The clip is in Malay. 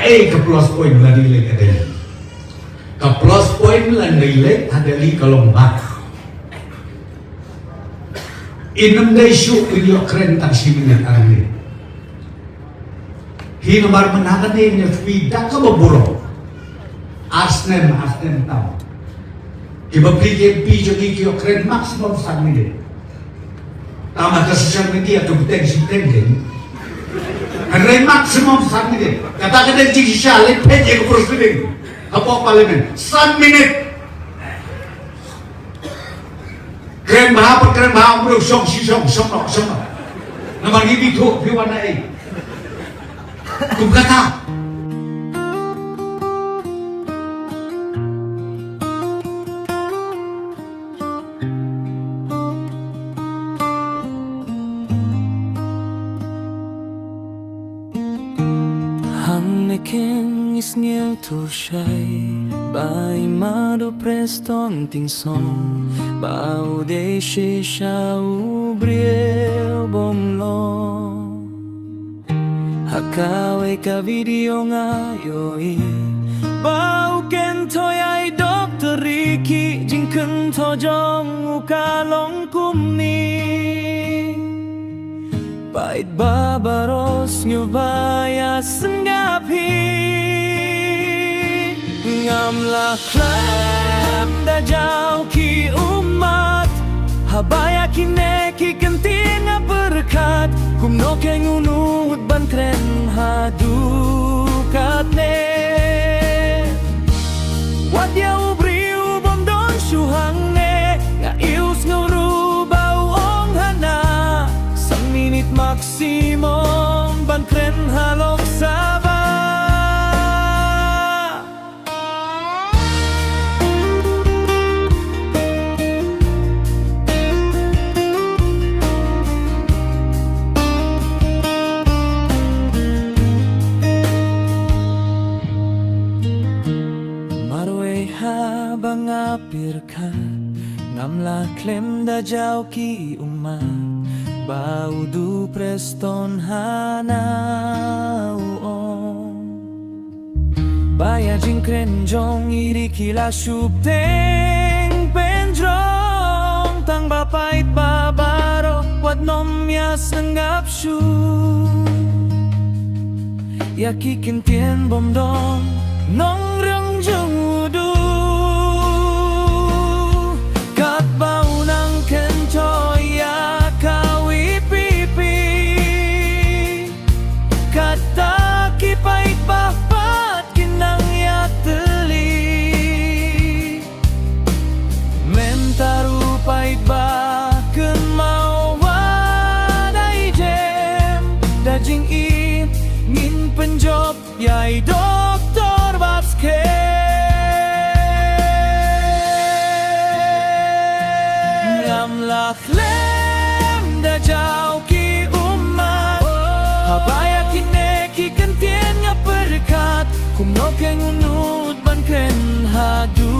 ke plus point lah nilai ada ni. Ke plus point lah nilai ada ni kalau mak. Inam day show video keren tak si minit arni. Hinamar menakan ni tidak ke berburu. Asnen tahu. Iba beli jogi kio keren maksimum sang minit. Tama ke sosial media tu beteng. Keren maksimum sang minit. Kata-kata jiki syalik peje ke presiden. Apa parlimen? Sang minit. Keren bahapa bro song no. Nampak ini tu piwana Kum kata. King is nghiêng thủ say bài ma do preston ting song bao de she shau briel bom lo hakawe ka video ngayoi bao ken thôi ai doctor Ricky jing kun tho jong uka long kum ni bait babaros ngubaya sengapi ngamla klem da jauh ki umat habaya kine ki kenting berkat kumno ke ngunut bantren hadukat ne wadya ubri ubom don syuhang ne nga ius nguru bau ong hana sang minit maksimum bantren halok sabah ngapirkan ngamla klem da jauh ki umma bau du preston hanau on baya jingkren jong iri kila subteng penjong tang bapait babaro wat nom ya senggap shu ya kikin tien bom dong nong rong jong udu yai doktor basket ngamla klem da jauh ki umat habaya kine ki kentien nga berkat kumno ke ngunut ban ken hadu